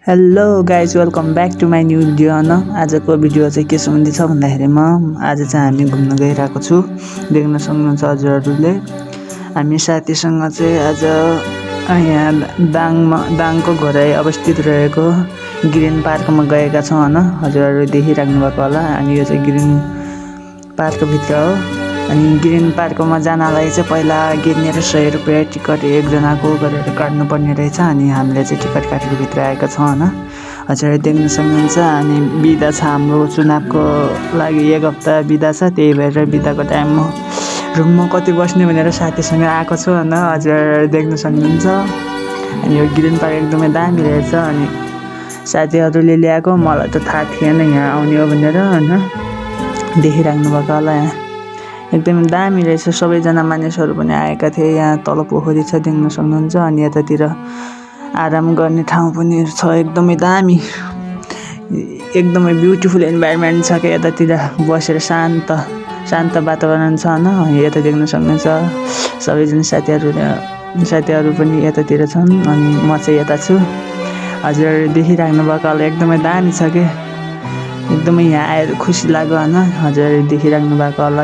Hello guys welcome back to my new video आजको video चाहिँ के सम्बन्धी छ भन्दाखेरिमा आज चाहिँ हामी घुम्न गइरहेको छु। देख्न सक्नुहुन्छ हजुरहरूले हामी साथीसँग चाहिँ आज यहाँ दाङको घरै अवस्थित रहेको ग्रिन पार्कमा गएका छौँ हजुरहरू देखिराख्नु भएको होला। अनि यो चाहिँ ग्रिन पार्कभित्र हो। अनि ग्रिन पार्कमा जानलाई चाहिँ पहिला गिर्ने र 100 रुपियाँ टिकट एकजनाको गरेर काट्नुपर्ने रहेछ। अनि हामीले चाहिँ टिकट काटेर भित्र आएका छौँ हजुरहरूले देख्न सक्नुहुन्छ। अनि बिदा छ हाम्रो चुनावको लागि 1 हप्ता बिदा छ, त्यही भएर बिदाको टाइममा रुममा कति बस्ने भनेर साथीसँग आएको छु हजुरहरूले देख्न सक्नुहुन्छ। अनि यो ग्रिन पार्क एकदमै दामी रहेछ। अनि साथीहरूले ल्याएको, मलाई त थाहा थिएन यहाँ आउने हो भनेर देखिराख्नु भएको होला। यहाँ एकदमै दामी रहेछ, सबैजना मानिसहरू पनि आएका थिए। यहाँ तल पोखरी छ देख्न सक्नुहुन्छ। अनि यतातिर आराम गर्ने ठाउँ पनि छ, एकदमै दामी, एकदमै ब्युटिफुल इन्भाइरोमेन्ट छ कि यतातिर बसेर शान्त वातावरण छ यता देख्न सक्नुहुन्छ। सबैजना साथीहरू पनि यतातिर छन् अनि म चाहिँ यता छु। हजुरहरू देखिराख्नु भएको होला, एकदमै दामी छ कि एकदमै यहाँ आएर खुसी लाग्यो हजुरहरू देखिराख्नु भएको होला।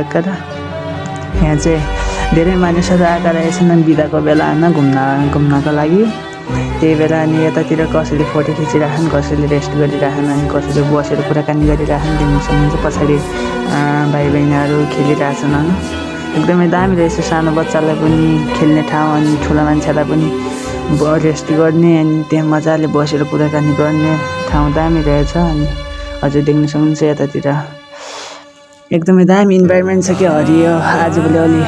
यहाँ चाहिँ धेरै मानिसहरू आएका रहेछन् बिदाको बेला घुम्नको लागि। त्यही भएर अनि यतातिर कसैले फोटो खिचिराखन्, कसैले रेस्ट गरिराखन्, अनि कसैले बसेर कुराकानी गरिराखन् देख्न सक्नुहुन्छ। पछाडि भाइ बहिनीहरू खेलिरहेछन् एकदमै दामी रहेछ। सानो बच्चालाई पनि खेल्ने ठाउँ, अनि ठुला मान्छेलाई पनि रेस्ट गर्ने, अनि त्यहाँ मजाले बसेर कुराकानी गर्ने ठाउँ दामी रहेछ। अनि हजुर देख्न सक्नुहुन्छ यतातिर एकदमै दामी इन्भाइरोमेन्ट छ कि हरियो। आजभोलि अलि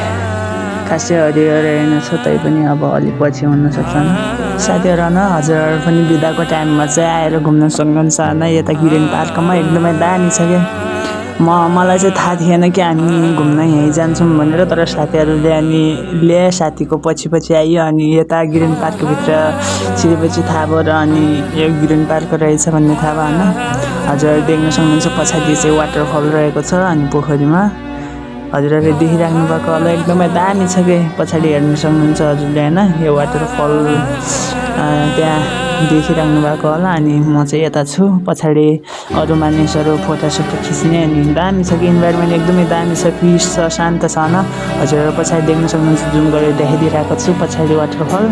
खासै हरियो रहेनछ, तैपनि अब अलिक पछि हुनसक्छ साथीहरू हजुरहरू पनि बिदाको टाइममा चाहिँ आएर घुम्न सक्नुहुन्छ यता ग्रिन पार्कमा। एकदमै दामी छ कि मलाई चाहिँ थाहा थिएन कि हामी घुम्न यहीँ जान्छौँ भनेर, तर साथीहरूले अनि ल्याए, साथीको पछि आइयो। अनि यता ग्रिन पार्कभित्र छिरेपछि थाहा भयो र अनि यो ग्रिन पार्क रहेछ भन्ने थाहा भयो हजुरहरू देख्न सक्नुहुन्छ। पछाडि चाहिँ वाटरफल रहेको छ अनि पोखरीमा हजुरहरूले देखिराख्नु भएको होला, एकदमै दामी छ कि पछाडि हेर्न सक्नुहुन्छ हजुरले यो वाटरफल त्यहाँ देखिराख्नु भएको होला। अनि म चाहिँ यता छु, पछाडि अरू मानिसहरू फोटोसोटो खिच्ने। अनि दामी छ कि इन्भाइरोमेन्ट एकदमै दामी छ, पिस छ, शान्त छ हजुरहरू पछाडि देख्न सक्नुहुन्छ। जुम गरेर देखाइदिइरहेको छु पछाडि वाटरफल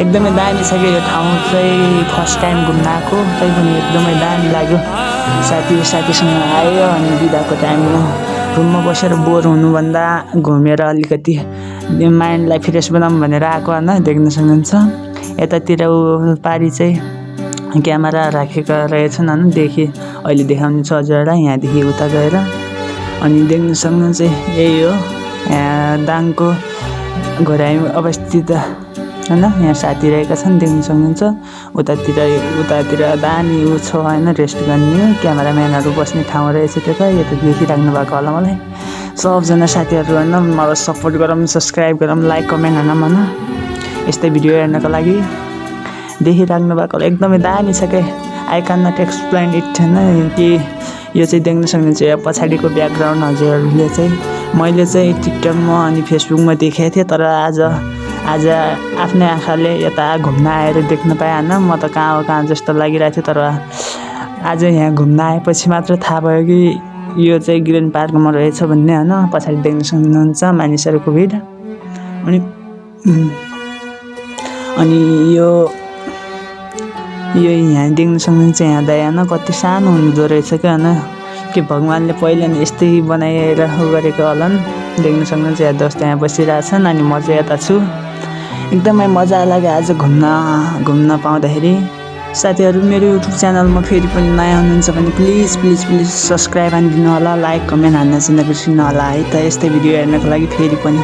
एकदमै दामी छ कि यो ठाउँ चाहिँ फर्स्ट टाइम घुम्न आएको, तैपनि एकदमै दामी लाग्यो। साथीसँग आयो अनि बिदाको टाइममा रुममा बसेर बोर हुनुभन्दा घुमेर अलिकति माइन्डलाई फ्रेस बनाऊँ भनेर आएको देख्न सक्नुहुन्छ। यतातिर पारी चाहिँ क्यामेरा राखेका रहेछन् अहिले देखाउने छ हजुरहरूलाई यहाँदेखि उता गएर। अनि देख्न सक्नुहुन्छ यही हो यहाँ दाङको घरै अवस्थित यहाँ साथी रहेका छन् देख्न सक्नुहुन्छ। उतातिर दामी छ रेस्ट गर्ने क्यामेराम्यानहरू बस्ने ठाउँ रहेछ त्यता देखिराख्नु भएको होला। मलाई सबजना साथीहरू मलाई सपोर्ट गरौँ, सब्सक्राइब गरौँ, लाइक कमेन्ट यस्तै भिडियो हेर्नको लागि देखिराख्नु भएको होला। एकदमै दामी छ क्या, I can not explain it कि यो चाहिँ देख्न सक्नुहुन्छ। यो पछाडिको ब्याकग्राउन्ड हजुरहरूले चाहिँ मैले चाहिँ टिकटकमा अनि फेसबुकमा देखेको थिएँ, तर आज आफ्नै आँखाले यता घुम्न आएर देख्न पाएँ म त कहाँ जस्तो लागिरहेको थियो। तर आज यहाँ घुम्न आएपछि मात्र थाहा भयो कि यो चाहिँ ग्रिन पार्कमा रहेछ भन्ने पछाडि देख्न सक्नुहुन्छ मानिसहरूको भिड। अनि यो यहाँ देख्न सक्नुहुन्छ यहाँ दया कति सानो हुँदो रहेछ क्या कि भगवान्ले पहिला नै यस्तै बनाएर गरेको होला देख्न सक्नुहुन्छ। यहाँ दोस्त यहाँ बसिरहेछन् अनि म चाहिँ यता छु। एकदमै मजा लाग्यो आज घुम्न पाउँदाखेरि। साथीहरू मेरो युट्युब च्यानलमा फेरि पनि नयाँ हुनुहुन्छ भने प्लिज सब्सक्राइब हानिदिनु होला, लाइक कमेन्ट हान्न चाहिँ नबिर्सिनु होला है त यस्तै भिडियो हेर्नको लागि फेरि पनि।